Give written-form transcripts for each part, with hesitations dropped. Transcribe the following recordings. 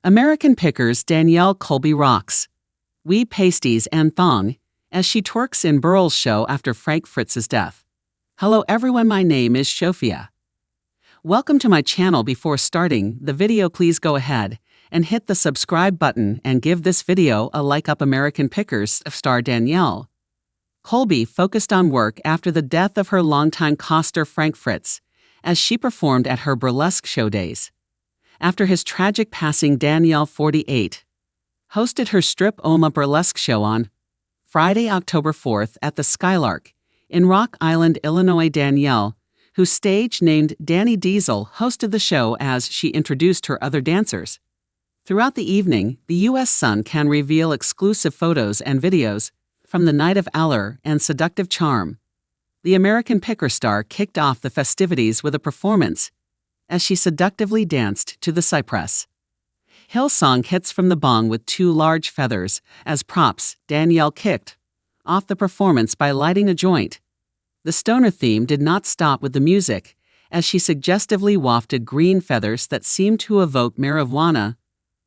American Pickers Danielle Colby rocks wee pasties and thong as she twerks in Burlesque show after Fritz's death. Hello everyone, my name is Sophia. Welcome to my channel. Before starting the video, please go ahead and hit the subscribe button and give this video a like up. American Pickers star Danielle Colby focused on work after the death of her longtime co-star Fritz as she performed at her burlesque show days. After his tragic passing, Danielle, 48, hosted her strip-oma burlesque show on Friday, October 4th at the Skylark in Rock Island, Illinois. Danielle, whose stage named Danny Diesel, hosted the show as she introduced her other dancers. Throughout the evening, the U.S. Sun can reveal exclusive photos and videos from the night of allure and seductive charm. The American Picker star kicked off the festivities with a performance as she seductively danced to the Cypress Hill song Hits from the Bong with two large feathers as props. Danielle kicked off the performance by lighting a joint. The stoner theme did not stop with the music, as she suggestively wafted green feathers that seemed to evoke marijuana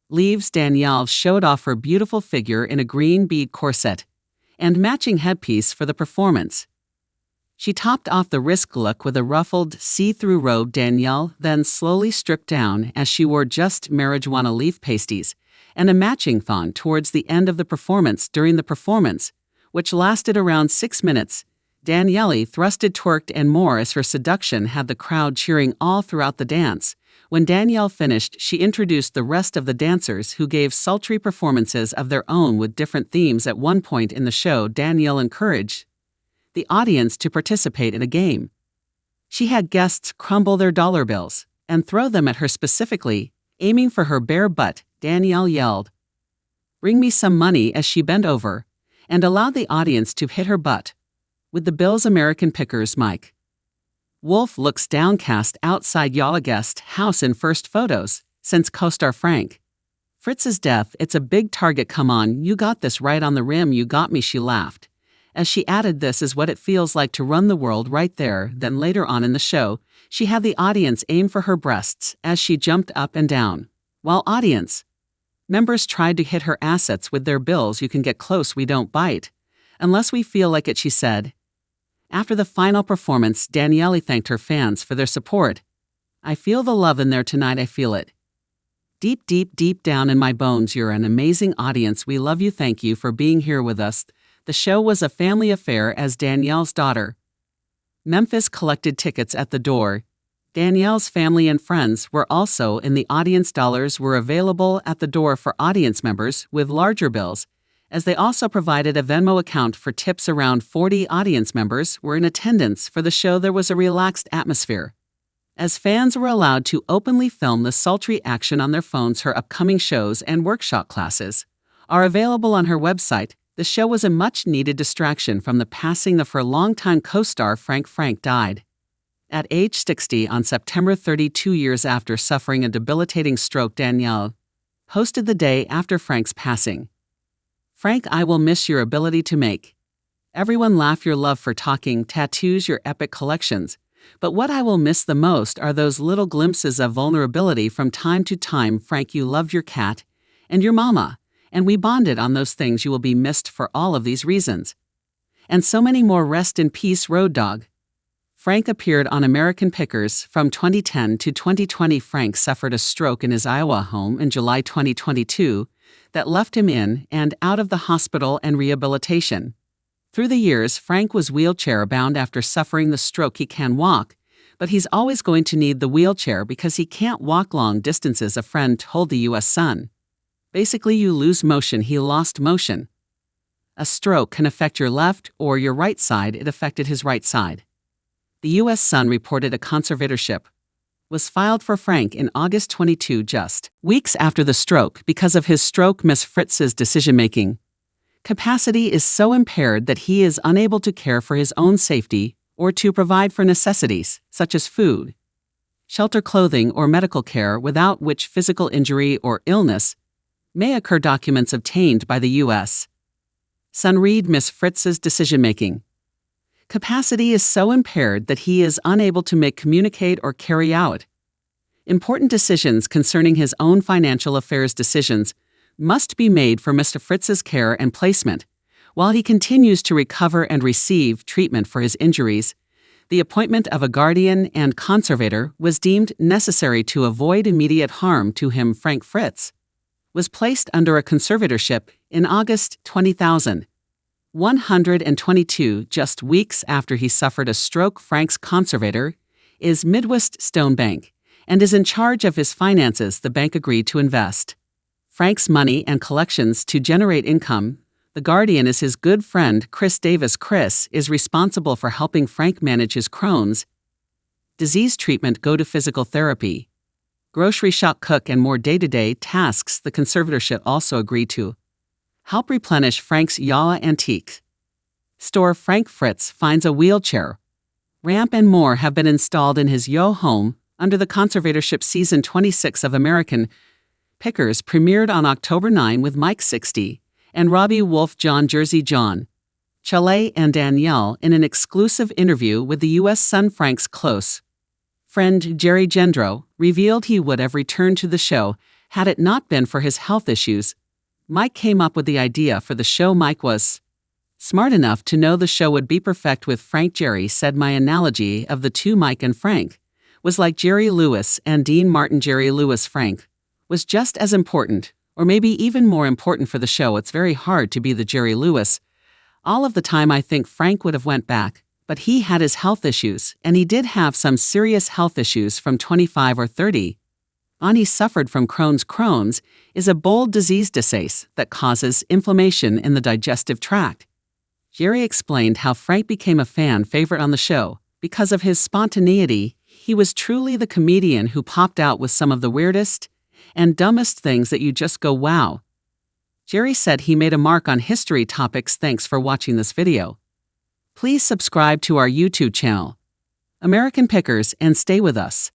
leaves. Danielle showed off her beautiful figure in a green bead corset and matching headpiece for the performance. She topped off the risk look with a ruffled, see-through robe. Danielle then slowly stripped down as she wore just marijuana leaf pasties and a matching thong towards the end of the performance. During the performance, which lasted around 6 minutes, Danielle thrusted, twerked, and more as her seduction had the crowd cheering all throughout the dance. When Danielle finished, she introduced the rest of the dancers, who gave sultry performances of their own with different themes. At one point in the show, Danielle encouraged the audience to participate in a game. She had guests crumble their dollar bills and throw them at her, specifically aiming for her bare butt. Danielle yelled, "Bring me some money," as she bent over and allowed the audience to hit her butt with the bills. American Pickers Mike Wolf looks downcast outside y'all guest house in first photos since co-star Fritz's death. "It's a big target. Come on, you got this right on the rim. You got me," she laughed, as she added, "This is what it feels like to run the world right there." Then later on in the show, she had the audience aim for her breasts as she jumped up and down, while audience members tried to hit her assets with their bills. "You can get close, we don't bite unless we feel like it," she said. After the final performance, Danielle thanked her fans for their support. "I feel the love in there tonight. I feel it deep, deep, deep down in my bones. You're an amazing audience. We love you. Thank you for being here with us." The show was a family affair as Danielle's daughter, Memphis, collected tickets at the door. Danielle's family and friends were also in the audience. Dollars were available at the door for audience members with larger bills, as they also provided a Venmo account for tips. Around 40 audience members were in attendance for the show. There was a relaxed atmosphere, as fans were allowed to openly film the sultry action on their phones. Her upcoming shows and workshop classes are available on her website. The show was a much-needed distraction from the passing of her longtime co-star Frank died at age 60 on September 30, 2 years after suffering a debilitating stroke. Danielle hosted the day after Frank's passing. "Frank, I will miss your ability to make everyone laugh, your love for talking, tattoos, your epic collections. But what I will miss the most are those little glimpses of vulnerability from time to time. Frank, you loved your cat and your mama, and we bonded on those things. You will be missed for all of these reasons and so many more. Rest in peace, Road Dog." Frank appeared on American Pickers from 2010 to 2020. Frank suffered a stroke in his Iowa home in July 2022 that left him in and out of the hospital and rehabilitation. Through the years, Frank was wheelchair-bound after suffering the stroke. He can walk, but he's always going to need the wheelchair because he can't walk long distances, a friend told the U.S. Sun. "Basically, you lose motion. He lost motion. A stroke can affect your left or your right side. It affected his right side." The U.S. Sun reported a conservatorship was filed for Frank in August 22, just weeks after the stroke. Because of his stroke, Ms. Fritz's decision-making capacity is so impaired that he is unable to care for his own safety or to provide for necessities such as food, shelter, clothing, or medical care, without which physical injury or illness may occur. Documents obtained by the U.S. Sun read Ms. Fritz's decision-making capacity is so impaired that he is unable to communicate or carry out Important decisions concerning his own financial affairs decisions must be made for Mr. Fritz's care and placement. While he continues to recover and receive treatment for his injuries, the appointment of a guardian and conservator was deemed necessary to avoid immediate harm to him. Frank Fritz was placed under a conservatorship in August 2022, just weeks after he suffered a stroke. Frank's conservator is Midwest Stone Bank and is in charge of his finances. The bank agreed to invest Frank's money and collections to generate income. The guardian is his good friend Chris Davis. Chris is responsible for helping Frank manage his Crohn's disease treatment, go to physical therapy, grocery shop, cook, and more day-to-day tasks. The conservatorship also agreed to help replenish Frank's Yawa antique store. Frank Fritz finds a wheelchair, ramp, and more have been installed in his Yo home under the conservatorship. Season 26 of American Pickers premiered on October 9 with Mike 60 and Robbie Wolf. John Jersey John Chalet and Danielle in an exclusive interview with the U.S. Sun. Frank's close friend Jerry Gendro revealed he would have returned to the show had it not been for his health issues. Mike came up with the idea for the show. Mike was smart enough to know the show would be perfect with Frank. Jerry said, "My analogy of the two, Mike and Frank, was like Jerry Lewis and Dean Martin. Jerry Lewis, Frank, was just as important, or maybe even more important for the show. It's very hard to be the Jerry Lewis all of the time. I think Frank would have went back, but he had his health issues, and he did have some serious health issues from 25 or 30 on. He suffered from Crohn's. Crohn's is a bowel disease that causes inflammation in the digestive tract." Jerry explained how Frank became a fan favorite on the show because of his spontaneity. He was truly the comedian who popped out with some of the weirdest and dumbest things that you just go, wow. Jerry said he made a mark on history topics. Thanks for watching this video. Please subscribe to our YouTube channel, American Pickers, and stay with us.